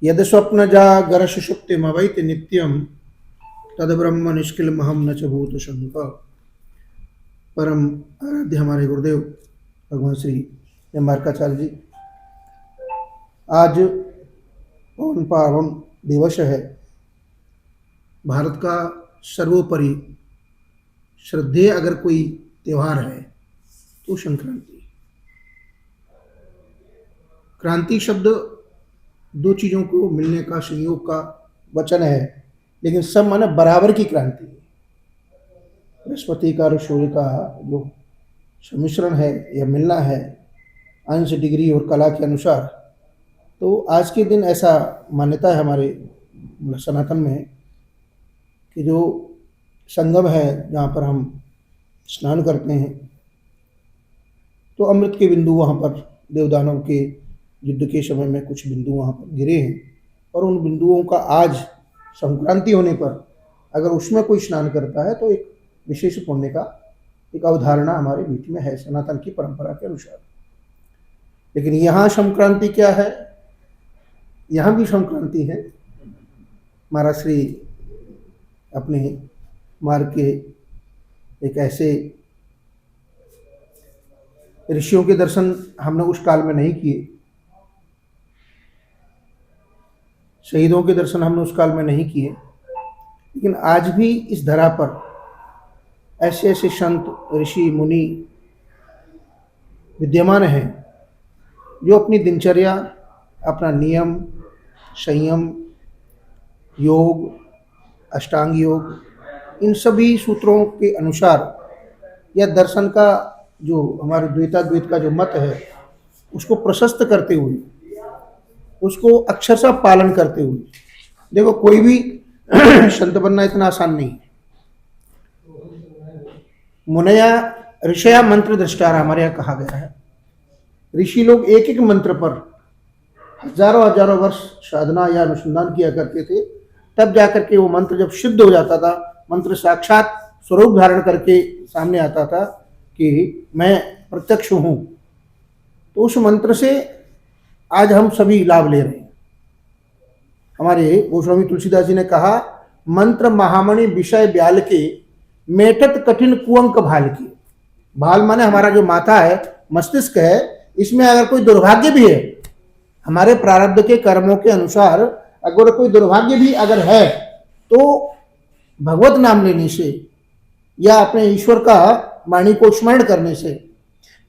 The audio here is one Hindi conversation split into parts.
यद स्वप्न जागर सुषुप्तिमवैति नित्यं तद ब्रह्म निष्किलमहं न च भूत शंक। परम आराध्य हमारे गुरुदेव भगवान श्री निम्बार्काचार्य जी, आज पवन पावन दिवस है। भारत का सर्वोपरि श्रद्धेय अगर कोई त्यौहार है तो संक्रांति। क्रांति शब्द दो चीज़ों को मिलने का, संयोग का वचन है, लेकिन सब माने बराबर की क्रांति। बृहस्पति का और सूर्य का जो सम्मिश्रण है या मिलना है अंश, डिग्री और कला के अनुसार, तो आज के दिन ऐसा मान्यता है हमारे सनातन में कि जो संगम है जहाँ पर हम स्नान करते हैं, तो अमृत के बिंदु वहाँ पर देवदानव के युद्ध के समय में कुछ बिंदु वहाँ पर गिरे हैं, और उन बिंदुओं का आज संक्रांति होने पर अगर उसमें कोई स्नान करता है तो एक विशेष पुण्य का एक अवधारणा हमारे बीच में है सनातन की परंपरा के अनुसार। लेकिन यहाँ संक्रांति क्या है? यहाँ भी संक्रांति है। महाराज श्री अपने मार्ग के एक ऐसे ऋषियों के दर्शन हमने उस काल में नहीं किए, शहीदों के दर्शन हमने उस काल में नहीं किए, लेकिन आज भी इस धरा पर ऐसे ऐसे संत, ऋषि, मुनि विद्यमान हैं जो अपनी दिनचर्या, अपना नियम, संयम, योग, अष्टांग योग, इन सभी सूत्रों के अनुसार या दर्शन का जो हमारे द्वैताद्वैत का जो मत है उसको प्रशस्त करते हुए, उसको अक्षरशः पालन करते हुए। देखो, कोई भी संत बनना इतना आसान नहीं है। मुनया ऋषया मंत्र दृष्टार हमारे यहाँ कहा गया है। ऋषि लोग एक एक मंत्र पर हजारों हजारों वर्ष साधना या अनुसंधान किया करते थे, तब जाकर के वो मंत्र जब सिद्ध हो जाता था, मंत्र साक्षात स्वरूप धारण करके सामने आता था कि मैं प्रत्यक्ष हूँ, तो उस मंत्र से आज हम सभी लाभ ले रहे हैं। हमारे गोस्वामी तुलसीदास जी ने कहा, मंत्र महामणि विषय ब्याल के, मेटत कठिन कुअंक भाल के। भाल माने हमारा जो माथा है, मस्तिष्क है, इसमें अगर कोई दुर्भाग्य भी है, हमारे प्रारब्ध के कर्मों के अनुसार अगर कोई दुर्भाग्य भी अगर है, तो भगवत नाम लेने से या अपने ईश्वर का वाणी को स्मरण करने से,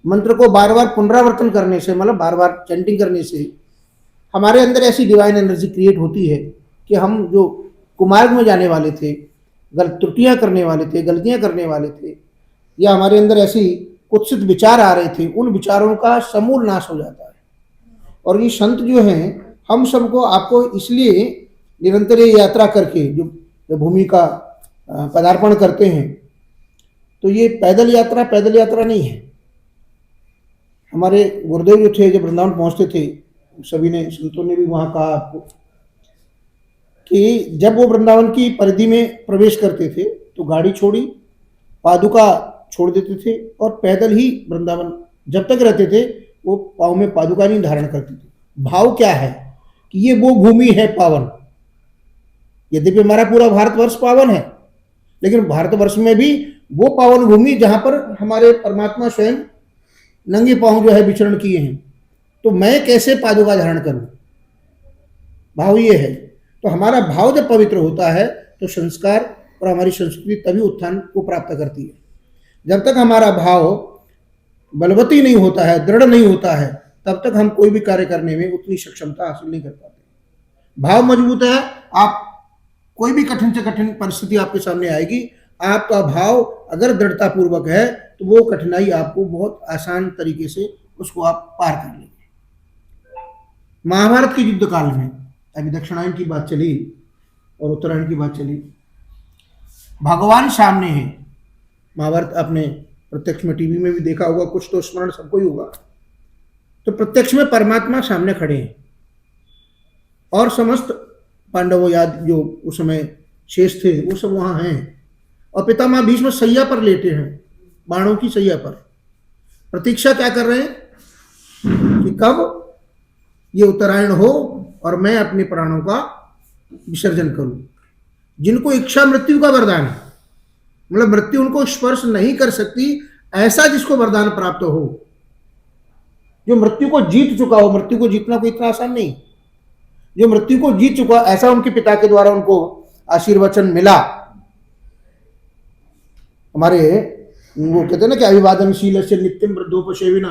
मंत्र को बार बार पुनरावर्तन करने से, मतलब बार बार चैंटिंग करने से हमारे अंदर ऐसी डिवाइन एनर्जी क्रिएट होती है कि हम जो कुमार्ग में जाने वाले थे, गलत त्रुटियां करने वाले थे, गलतियां करने वाले थे, या हमारे अंदर ऐसी कुत्सित विचार आ रहे थे, उन विचारों का समूल नाश हो जाता है। और ये संत जो हैं, हम सबको आपको इसलिए निरंतर यात्रा करके जो भूमि का पदार्पण करते हैं, तो ये पैदल यात्रा नहीं है। हमारे गुरुदेव जो थे, जब वृंदावन पहुंचते थे, सभी ने, संतों ने भी वहां कहा आपको कि जब वो वृंदावन की परिधि में प्रवेश करते थे तो गाड़ी छोड़ी, पादुका छोड़ देते थे और पैदल ही वृंदावन जब तक रहते थे वो पाँव में पादुका नहीं धारण करते थे। भाव क्या है कि ये वो भूमि है पावन। यद्यपि हमारा पूरा भारतवर्ष पावन है, लेकिन भारतवर्ष में भी वो पावन भूमि जहां पर हमारे परमात्मा स्वयं नंगे पांव जो है विचरण किए हैं, तो मैं कैसे पादुका धारण करूं? भाव ये है। तो हमारा भाव जब पवित्र होता है तो संस्कार और हमारी संस्कृति तभी उत्थान को प्राप्त करती है। जब तक हमारा भाव बलवती नहीं होता है, दृढ़ नहीं होता है, तब तक हम कोई भी कार्य करने में उतनी सक्षमता हासिल नहीं कर पाते। भाव मजबूत है, आप कोई भी कठिन से कठिन परिस्थिति आपके सामने आएगी, आपका भाव अगर दृढ़ता पूर्वक है तो वो कठिनाई आपको बहुत आसान तरीके से उसको आप पार कर लेंगे। महाभारत के युद्ध काल में, अभी दक्षिणायन की बात चली और उत्तरायण की बात चली, भगवान सामने है। महाभारत आपने प्रत्यक्ष में टीवी में भी देखा होगा, कुछ तो स्मरण सबको ही होगा। तो प्रत्यक्ष में परमात्मा सामने खड़े हैं और समस्त पांडवों याद जो उस समय शेष थे वो सब वहां हैं, और पितामह भीष्म सैया पर लेटे हैं, बाणों की सैया पर। प्रतीक्षा क्या कर रहे हैं कि कब ये उत्तरायण हो और मैं अपने प्राणों का विसर्जन करूं। जिनको इच्छा मृत्यु का वरदान है, मतलब मृत्यु उनको स्पर्श नहीं कर सकती, ऐसा जिसको वरदान प्राप्त हो, जो मृत्यु को जीत चुका हो। मृत्यु को जीतना कोई इतना आसान नहीं, जो मृत्यु को जीत चुका, ऐसा उनके पिता के द्वारा उनको आशीर्वचन मिला। हमारे वो कहते हैं ना कि अभिवादनशील से नित्यम वृद्धोपसेविना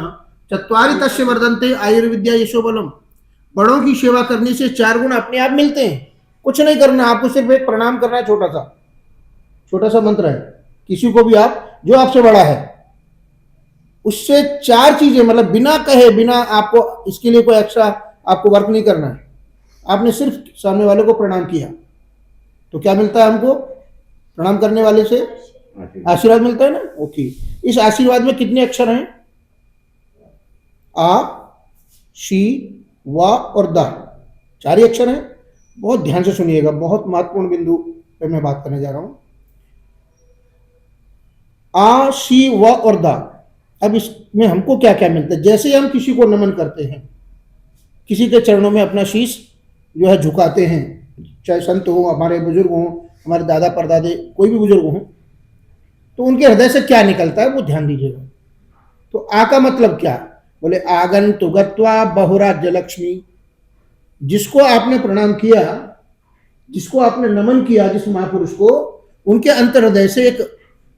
चत्वारि तस्य वर्धन्ते आयुर्विद्या यशो बलम। बड़ों की सेवा करने से 4 गुण अपने आप मिलते हैं। कुछ नहीं करना, आपको सिर्फ एक प्रणाम करना है, छोटा सा मंत्र है। किसी को भी आप, जो आपसे बड़ा है, उससे 4 चीजें, मतलब बिना कहे, बिना आपको इसके लिए कोई एक्स्ट्रा आपको वर्क नहीं करना है। आपने सिर्फ सामने वाले को प्रणाम किया तो क्या मिलता है हमको? प्रणाम करने वाले से आशीर्वाद मिलता है ना। ओके, इस आशीर्वाद में कितने अक्षर हैं? आ, शी, वा और दा, 4 ही अक्षर हैं। बहुत ध्यान से सुनिएगा, बहुत महत्वपूर्ण बिंदु पे मैं बात करने जा रहा हूं। आ, शी, व और दा। अब इसमें हमको क्या क्या मिलता है? जैसे हम किसी को नमन करते हैं, किसी के चरणों में अपना शीश जो है झुकाते हैं, चाहे संत हो, हमारे बुजुर्ग हो, हमारे दादा परदादे, कोई भी बुजुर्ग हो, तो उनके हृदय से क्या निकलता है वो ध्यान दीजिएगा। तो आ का मतलब क्या? बोले आगंतुगत्वा बहुराज्य लक्ष्मी। जिसको आपने प्रणाम किया, जिसको आपने नमन किया, जिस महापुरुष को, उनके अंतर हृदय से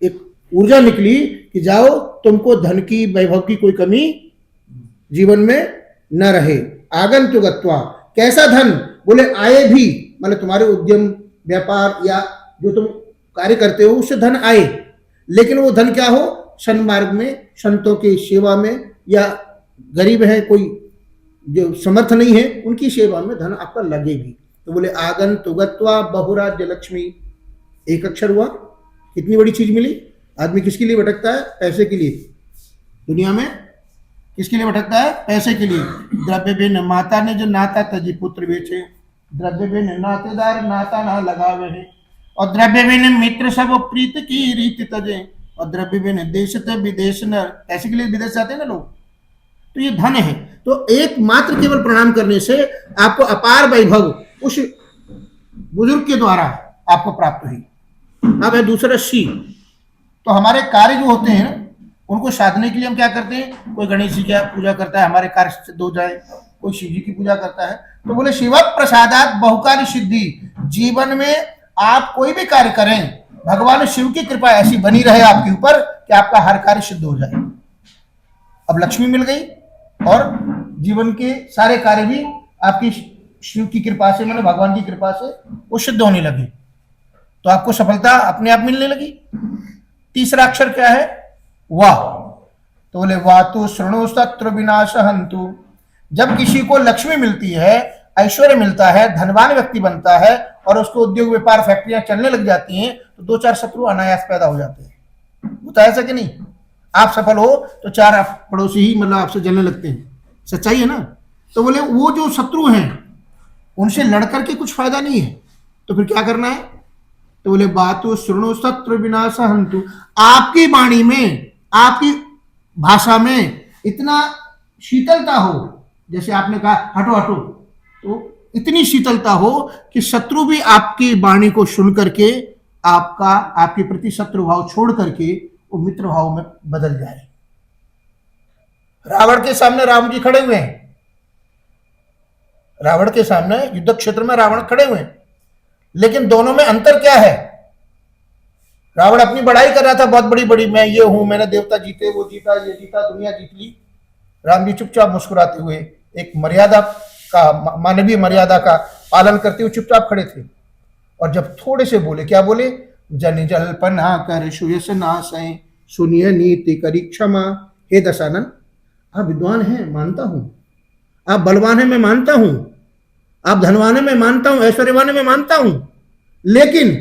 एक ऊर्जा निकली कि जाओ, तुमको धन की, वैभव की कोई कमी जीवन में न रहे। आगंतुगत्वा, कैसा धन? बोले आए भी, मतलब तुम्हारे उद्यम, व्यापार या जो तुम कार्य करते हो उससे धन आए, लेकिन वो धन क्या हो? सन्मार्ग में, संतों की सेवा में, या गरीब है कोई जो समर्थ नहीं है, उनकी सेवा में धन आपका लगे भी। तो बोले आगंतुगत्वा बहुराज्य लक्ष्मी, एक अक्षर हुआ, कितनी बड़ी चीज मिली। आदमी किसके लिए भटकता है? पैसे के लिए। दुनिया में किसके लिए भटकता है? पैसे के लिए। द्रव्य बिन माता ने जो नाता तजी पुत्र बेचे, द्रव्य बिन नातेदार नाता ना लगावे है, और द्रव्य बिन मित्र सब प्रीत की रीत तजे, और द्रव्य बिन देश विदेश न। पैसे के लिए विदेश जाते हैं ना लोग, तो ये धन है। तो एकमात्र केवल प्रणाम करने से आपको अपार वैभव उस बुजुर्ग के द्वारा आपको प्राप्त हुई। अब है दूसरा शी। तो हमारे कार्य जो होते हैं उनको साधने के लिए हम क्या करते हैं? कोई गणेश जी की पूजा करता है, हमारे कार्य सिद्ध हो जाए, कोई शिव जी की पूजा करता है। तो बोले शिव प्रसादात बहुकार्य सिद्धि। जीवन में आप कोई भी कार्य करें, भगवान शिव की कृपा ऐसी बनी रहे आपके ऊपर कि आपका हर कार्य सिद्ध हो जाए। अब लक्ष्मी मिल गई और जीवन के सारे कार्य भी आपकी शिव की कृपा से, मतलब भगवान की कृपा से वो सिद्ध होने लगे, तो आपको सफलता अपने आप मिलने लगी। तीसरा अक्षर क्या है? वाह। तो बोले वातु शृणु शत्रु विनाश हंतु। जब किसी को लक्ष्मी मिलती है, ऐश्वर्य मिलता है, धनवान व्यक्ति बनता है और उसको उद्योग व्यापार फैक्ट्रियां चलने लग जाती हैं, तो 2-4 शत्रु अनायास पैदा हो जाते हैं। होता है ऐसा कि नहीं? आप सफल हो तो 4 पड़ोसी ही मतलब आपसे जलने लगते हैं, सच्चाई है ना। तो बोले वो जो शत्रु हैं उनसे लड़कर के कुछ फायदा नहीं है, तो फिर क्या करना है? तो बोले बातु शृणु शत्रु विनाश हंतु। आपकी वाणी में, आपकी भाषा में इतना शीतलता हो, जैसे आपने कहा हटो हटो, तो इतनी शीतलता हो कि शत्रु भी आपकी वाणी को सुन करके आपके प्रति शत्रु भाव छोड़ करके वो मित्र भाव में बदल जाए। रावण के सामने राम जी खड़े हुए हैं, रावण के सामने युद्ध क्षेत्र में रावण खड़े हुए हैं, लेकिन दोनों में अंतर क्या है? रावण अपनी बड़ाई कर रहा था, बहुत बड़ी बड़ी, मैं ये हूं, मैंने देवता जीते, वो जीता, ये जीता, दुनिया जीत ली। राम जी चुपचाप मुस्कुराते हुए, एक मर्यादा का, मानवीय मर्यादा का पालन करते हुए चुपचाप खड़े थे। और जब थोड़े से बोले, क्या बोले? जन जल्पना कर सुयस नासै, सुनिय नीति करी क्षमा। हे दशानन, आप विद्वान हैं, मानता हूं, आप बलवान हैं, मैं मानता हूं, आप धनवान हैं, मैं मानता हूं, ऐश्वर्यवान हैं, मैं मानता हूं, लेकिन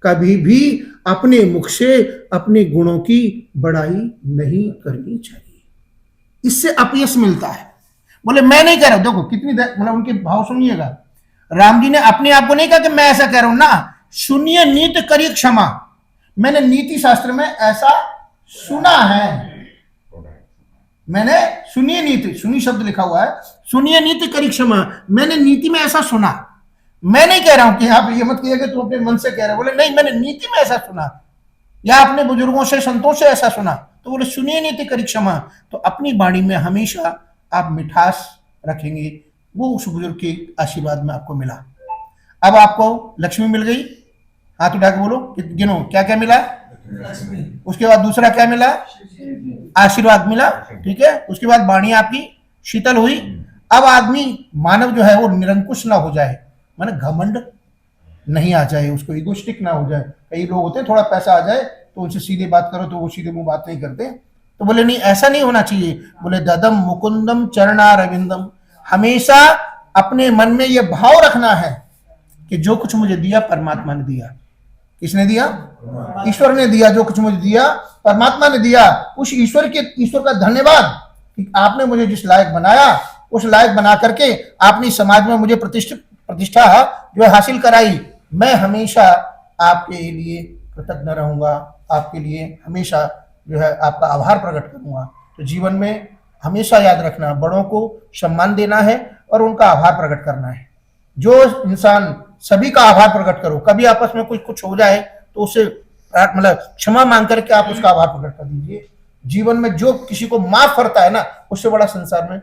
कभी भी अपने मुख से अपने गुणों की बड़ाई नहीं करनी चाहिए, इससे अपयश मिलता है। बोले मैं नहीं कह रहा हूं, देखो कितनी मतलब उनके भाव सुनिएगा। राम जी ने अपने आप को नहीं कहा कि मैं ऐसा कह रहा हूं ना, सुनिए नीति करिए क्षमा। मैंने नीति शास्त्र में ऐसा सुना है, मैंने सुनिए नीति, सुनी शब्द लिखा हुआ है, सुनिए नीति करी क्षमा, मैंने नीति में ऐसा सुना। मैं नहीं कह रहा हूं कि आप ये मत कहिए कि तुम अपने मन से कह रहे हो, बोले नहीं मैंने नीति में ऐसा सुना, या अपने बुजुर्गों से संतों से ऐसा सुना, तो बोले सुनिए नीति करी क्षमा। तो अपनी वाणी में हमेशा आप मिठास रखेंगे, वो उस बुजुर्ग के आशीर्वाद में आपको मिला। अब आपको लक्ष्मी मिल गई, हाथ उठा के बोलो, गिनो क्या क्या मिला। उसके बाद दूसरा क्या मिला, आशीर्वाद मिला, ठीक है। उसके बाद वाणी आपकी शीतल हुई। अब आदमी मानव जो है वो निरंकुश ना हो जाए, माने घमंड नहीं आ जाए, उसको इगोस्टिक ना हो जाए। कई लोग होते हैं थोड़ा पैसा आ जाए तो उनसे सीधे बात करो तो वो सीधे मुंह बात नहीं करते, तो बोले नहीं ऐसा नहीं होना चाहिए। बोले ददम मुकुंदम चरणारविंदम, हमेशा अपने मन में ये भाव रखना है कि जो कुछ मुझे दिया परमात्मा ने दिया। किसने दिया, ईश्वर ने दिया। जो कुछ मुझे दिया परमात्मा ने दिया, उस ईश्वर का धन्यवाद कि आपने मुझे जिस लायक बनाया उस लायक बना करके आपने समाज में मुझे प्रतिष्ठा जो है हासिल कराई। मैं हमेशा आपके लिए कृतज्ञ रहूंगा, आपके लिए हमेशा जो है आपका आभार प्रकट करूंगा। तो जीवन में हमेशा याद रखना, बड़ों को सम्मान देना है और उनका आभार प्रकट करना है। जो इंसान सभी का आभार प्रकट करो, कभी आपस में कुछ हो जाए तो उससे मतलब क्षमा मांग करके आप उसका आभार प्रकट कर दीजिए। जीवन में जो किसी को माफ करता है ना, उससे बड़ा संसार में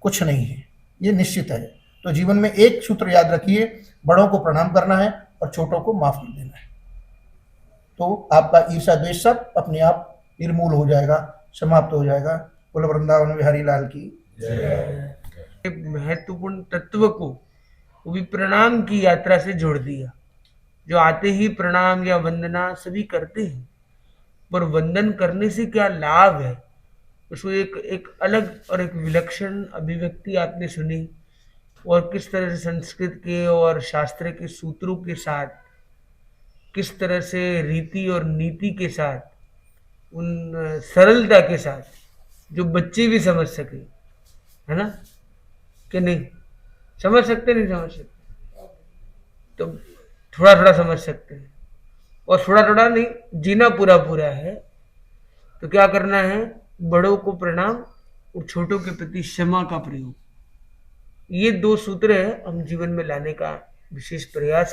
कुछ नहीं है, ये निश्चित है। तो जीवन में एक सूत्र याद रखिए, बड़ों को प्रणाम करना है और छोटों को माफ कर देना है, तो आपका ईर्ष्या द्वेष सब अपने आप निर्मूल हो जाएगा, समाप्त हो जाएगा। बोल वृंदावन बिहारी लाल की जय। महत्वपूर्ण तत्व को वो भी प्रणाम की यात्रा से जोड़ दिया। जो आते ही प्रणाम या वंदना सभी करते हैं, पर वंदन करने से क्या लाभ है, उसको एक अलग और एक विलक्षण अभिव्यक्ति आपने सुनी, और किस तरह से संस्कृत के और शास्त्र के सूत्रों के साथ, किस तरह से रीति और नीति के साथ, उन सरलता के साथ जो बच्चे भी समझ सके, है ना, कि नहीं समझ सकते, नहीं समझ सकते तो थोड़ा थोड़ा समझ सकते हैं, और थोड़ा थोड़ा नहीं, जीना पूरा पूरा है। तो क्या करना है, बड़ों को प्रणाम और छोटों के प्रति क्षमा का प्रयोग, ये दो सूत्र है हम जीवन में लाने का विशेष प्रयास